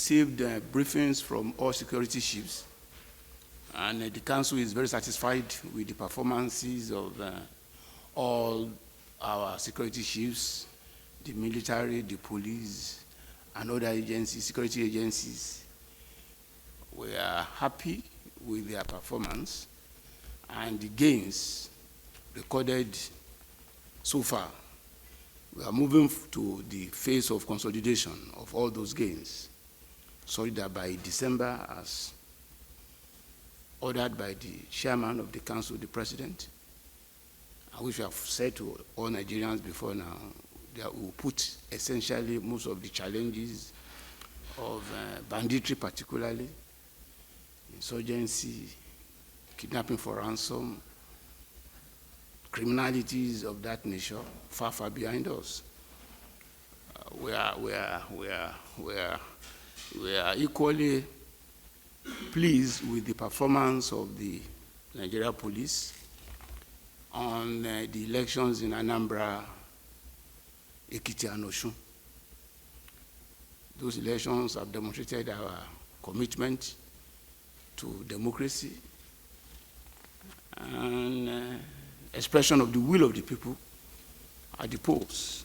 received briefings from all security chiefs, and the council is very satisfied with the performances of all our security chiefs, the military, the police, and other agencies, security agencies. We are happy with their performance and the gains recorded so far. We are moving to the phase of consolidation of all those gains, so that by December, as ordered by the chairman of the council, the president, which we have said to all Nigerians before now, that will put essentially most of the challenges of banditry, particularly insurgency, kidnapping for ransom, criminalities of that nature, far, far behind us. We are equally pleased with the performance of the Nigeria police on the elections in Anambra, Ekiti, and Osun. Those elections have demonstrated our commitment to democracy and expression of the will of the people at the polls.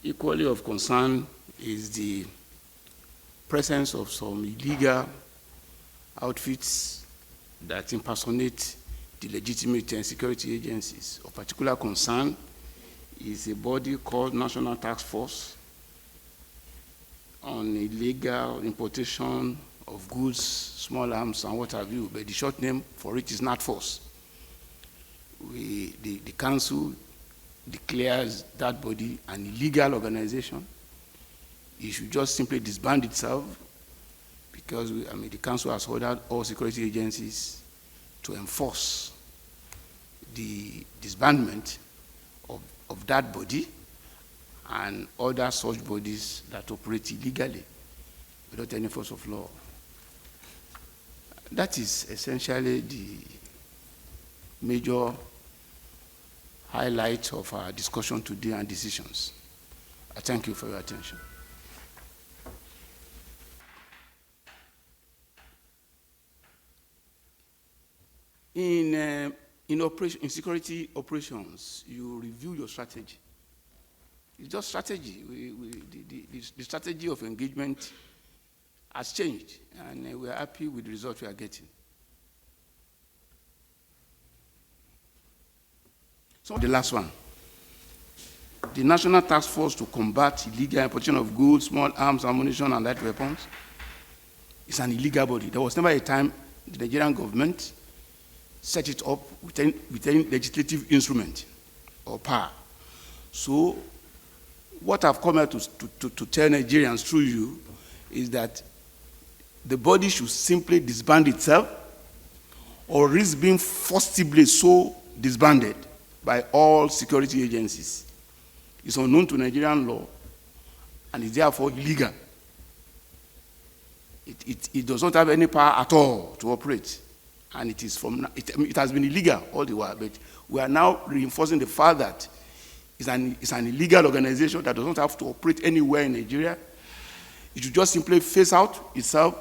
Equally of concern is the presence of some illegal outfits that impersonate the legitimate security agencies. Of particular concern is a body called National Task Force on illegal importation of goods, small arms, and what have you, but the short name for it is Natforce. The council declares that body an illegal organization. It should just simply disband itself, because the council has ordered all security agencies to enforce the disbandment of that body and other such bodies that operate illegally without any force of law. That is essentially the major highlight of our discussion today and decisions. I thank you for your attention. In security operations, you review your strategy. It's just strategy. The strategy of engagement has changed, and we are happy with the result we are getting. So the last one, the National Task Force to combat illegal importation of goods, small arms, ammunition, and light weapons is an illegal body. There was never a time the Nigerian government set it up with any legislative instrument or power. So what I've come here to tell Nigerians through you is that the body should simply disband itself or risk being forcibly so disbanded by all security agencies. It's unknown to Nigerian law and is therefore illegal. It does not have any power at all to operate. And it has been illegal all the while, but we are now reinforcing the fact that it's an illegal organization that does not have to operate anywhere in Nigeria. It should just simply phase out itself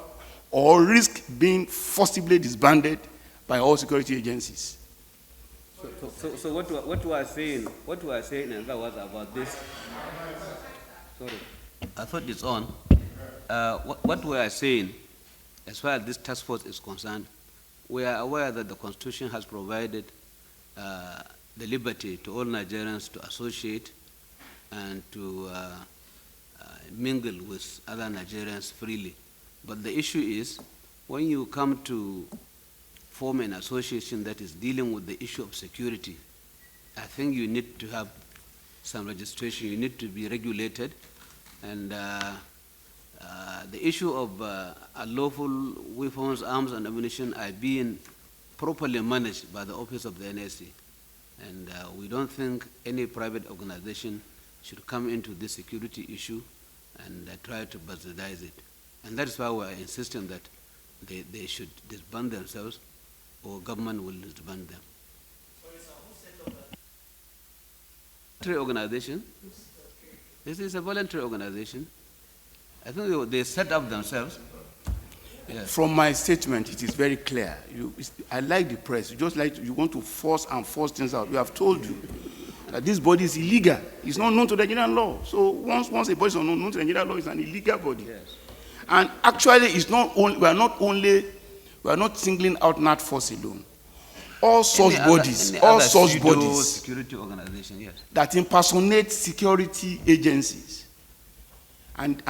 or risk being forcibly disbanded by all security agencies. So what we are saying, in other words, about this. Sorry, I thought it's on. What we are saying, as far as this task force is concerned, we are aware that the Constitution has provided the liberty to all Nigerians to associate and to mingle with other Nigerians freely. But the issue is, when you come to form an association that is dealing with the issue of security, I think you need to have some registration, you need to be regulated, and the issue of unlawful weapons, arms, and ammunition are being properly managed by the Office of the NSC. And we don't think any private organization should come into this security issue and try to bastardize it. And that is why we are insisting that they should disband themselves, or government will disband them. Voluntary organization. This is a voluntary organization. I think they set up themselves. Yes. From my statement, it is very clear. I like the press. You want to force things out. We have told you that this body is illegal. It's not known to the Nigerian law. So once a body is not known to the Nigerian law, it's an illegal body. Yes. And actually, we are not singling out Natforce alone. All such bodies security organization, yes, that impersonate security agencies and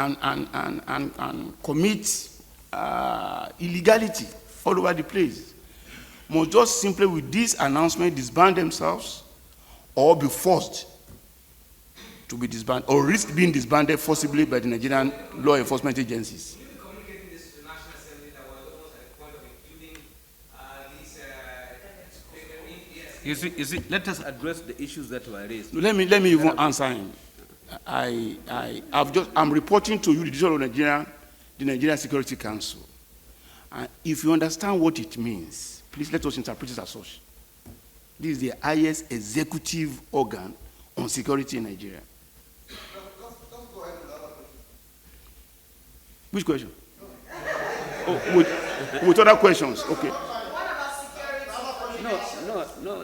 commit illegality all over the place must just simply, with this announcement, disband themselves or be forced to be disbanded or risk being disbanded forcibly by the Nigerian law enforcement agencies. You've been communicating this to the National Assembly that was almost at the point of including these. You see, let us address the issues that were raised. Let me even answer him. I'm reporting to you the decision of the Nigerian Security Council. And if you understand what it means, please let us interpret it as such. This is the highest executive organ on security in Nigeria. Let's go ahead with the other question. Which question? Oh, with other questions. Okay. What about security? No.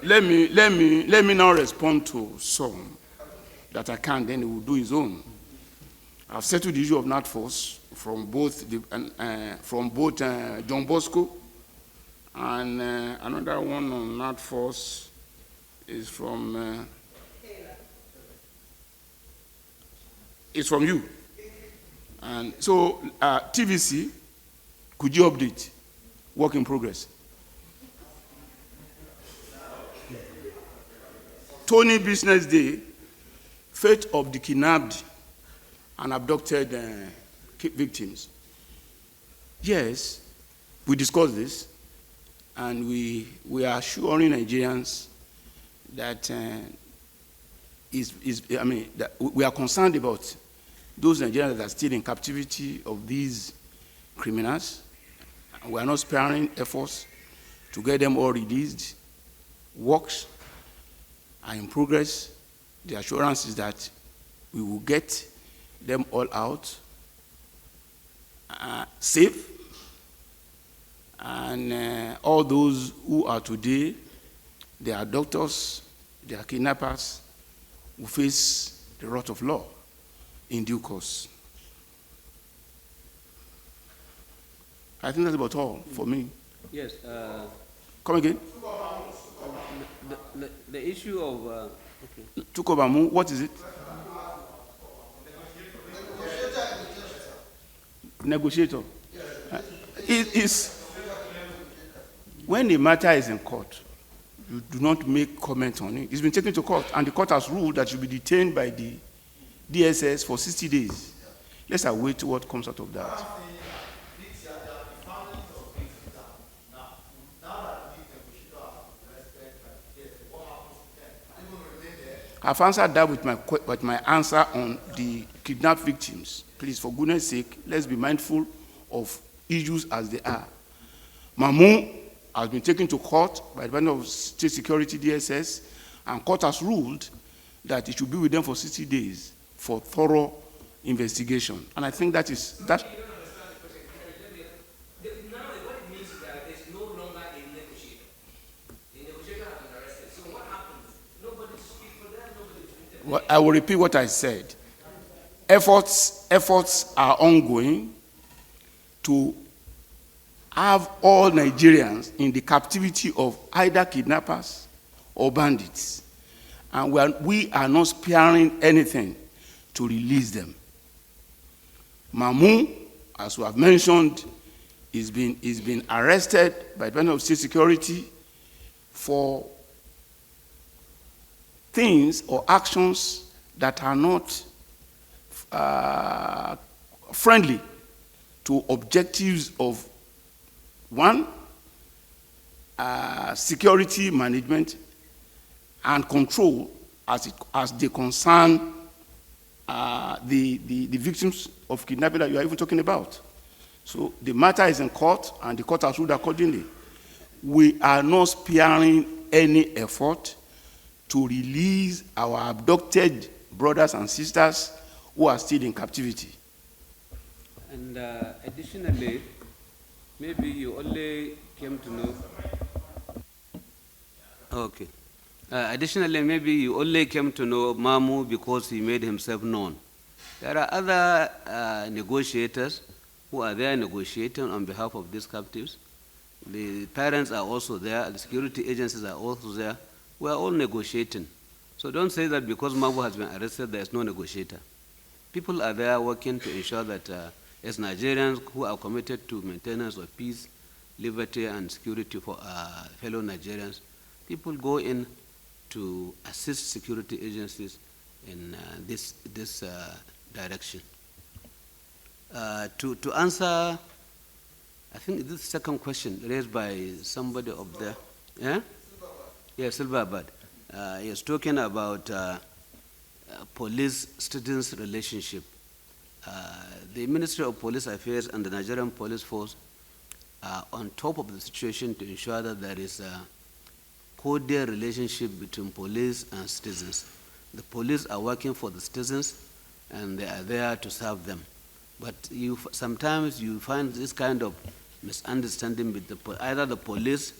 Let me now respond to some that I can. Then he will do his own. I've settled the issue of Natforce from both John Bosco and another one on Natforce is from you. And so TVC, could you update? Work in progress. Tony Business Day, fate of the kidnapped and abducted victims. Yes, we discussed this, and we are assuring Nigerians that that we are concerned about those Nigerians that are still in captivity of these criminals. We are not sparing efforts to get them all released. Works are in progress. The assurance is that we will get them all out safe, and all those who are today, they are doctors, they are kidnappers, will face the wrath of law in due course. I think that's about all for me. Yes. Come again? The issue of okay. Tukobamu, what is it? Negotiator. It is when the matter is in court, you do not make comment on it. It's been taken to court, and the court has ruled that you'll be detained by the DSS for 60 days. Let's await what comes out of that. I've answered that with my answer on the kidnapped victims. Please, for goodness sake, let's be mindful of issues as they are. Mamu has been taken to court by the Department of State Security, DSS, and court has ruled that it should be with them for 60 days for thorough investigation. And I think that is that. What it means is that there's no longer a negotiator. The negotiator has been arrested. So what happens? Nobody to speak for them, nobody to speak for them. Well, I will repeat what I said. Efforts are ongoing to have all Nigerians in the captivity of either kidnappers or bandits. And we are not sparing anything to release them. Mamu, as we have mentioned, is being arrested by the Department of State Security for things or actions that are not friendly to objectives of one, security management and control as they concern the victims of kidnapping that you are even talking about. So the matter is in court, and the court has ruled accordingly. We are not sparing any effort to release our abducted brothers and sisters who are still in captivity. And additionally, maybe you only came to know. Okay. Additionally, maybe you only came to know Mamu because he made himself known. There are other negotiators who are there negotiating on behalf of these captives. The parents are also there, the security agencies are also there. We are all negotiating. So don't say that because Mamu has been arrested, there is no negotiator. People are there working to ensure that as Nigerians who are committed to maintenance of peace, liberty, and security for fellow Nigerians, people go in to assist security agencies in this direction. To answer, I think this second question raised by somebody up there. Yeah? Yeah, Silverbird. He was talking about police-students relationship. The Ministry of Police Affairs and the Nigerian Police Force are on top of the situation to ensure that there is a cordial relationship between police and citizens. The police are working for the citizens and they are there to serve them. But sometimes you find this kind of misunderstanding with either the police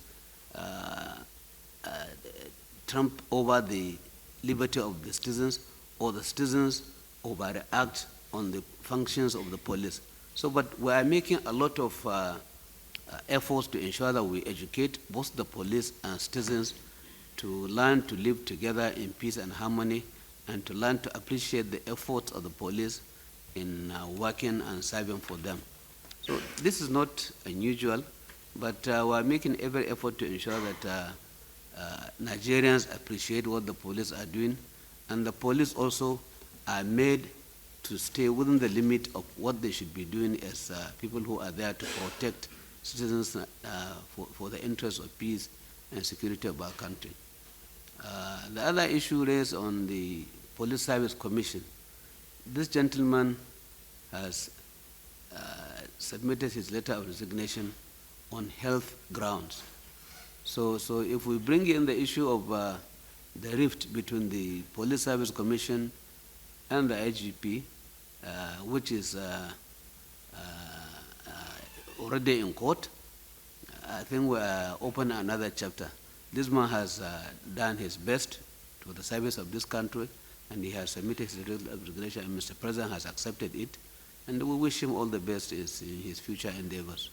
trump over the liberty of the citizens or the citizens overreact on the functions of the police. So, but we are making a lot of efforts to ensure that we educate both the police and citizens to learn to live together in peace and harmony and to learn to appreciate the efforts of the police in working and serving for them. So this is not unusual, but we are making every effort to ensure that Nigerians appreciate what the police are doing, and the police also are made to stay within the limit of what they should be doing as people who are there to protect citizens for the interests of peace and security of our country. The other issue raised on the Police Service Commission, this gentleman has submitted his letter of resignation on health grounds. So if we bring in the issue of the rift between the Police Service Commission and the IGP, which is already in court, I think we are open another chapter. This man has done his best to the service of this country, and he has submitted his resignation, and Mr. President has accepted it, and we wish him all the best in his future endeavors.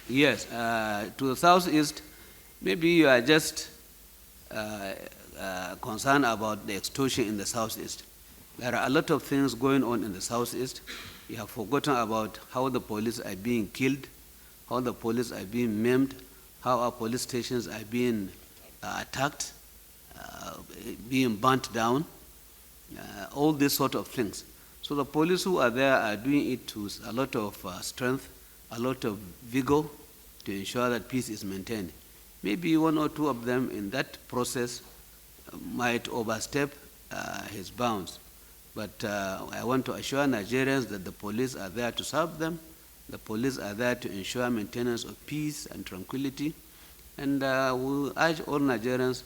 Yes, to the southeast, maybe you are just concerned about the extortion in the southeast. There are a lot of things going on in the southeast. You have forgotten about how the police are being killed, how the police are being maimed, how our police stations are being attacked, being burnt down, all these sort of things. So the police who are there are doing it with a lot of strength, a lot of vigor to ensure that peace is maintained. Maybe one or two of them in that process might overstep his bounds. But I want to assure Nigerians that the police are there to serve them. The police are there to ensure maintenance of peace and tranquility. And we urge all Nigerians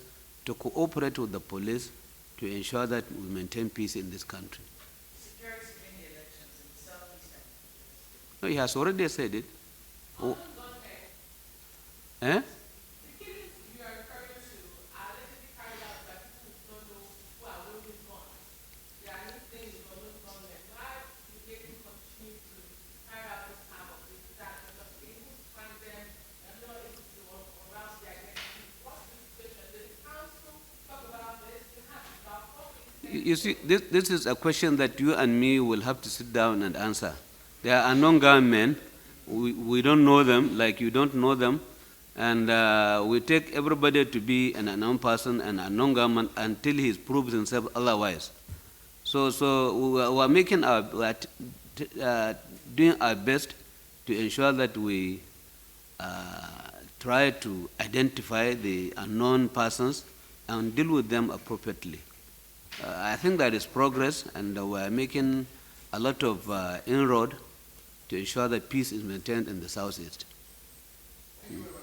to cooperate with the police to ensure that we maintain peace in this country. Security in the elections in the southeast. No, he has already said it. Oh. Eh? The killings you are referring to are allegedly carried out by people who don't know who are holding guns. They are listening to unknown gunmen. Why do they continue to carry out this kind of thing? That because they able to find them and not able to arouse their identity. What's the situation? Did the council talk about this? You have to start talking. You see, this is a question that you and me will have to sit down and answer. There are unknown gunmen. We don't know them, like you don't know them. And we take everybody to be an unknown person and an unknown gunman until he proves himself otherwise. So we are making doing our best to ensure that we try to identify the unknown persons and deal with them appropriately. I think that is progress, and we are making a lot of inroad to ensure that peace is maintained in the southeast. Thank you very much.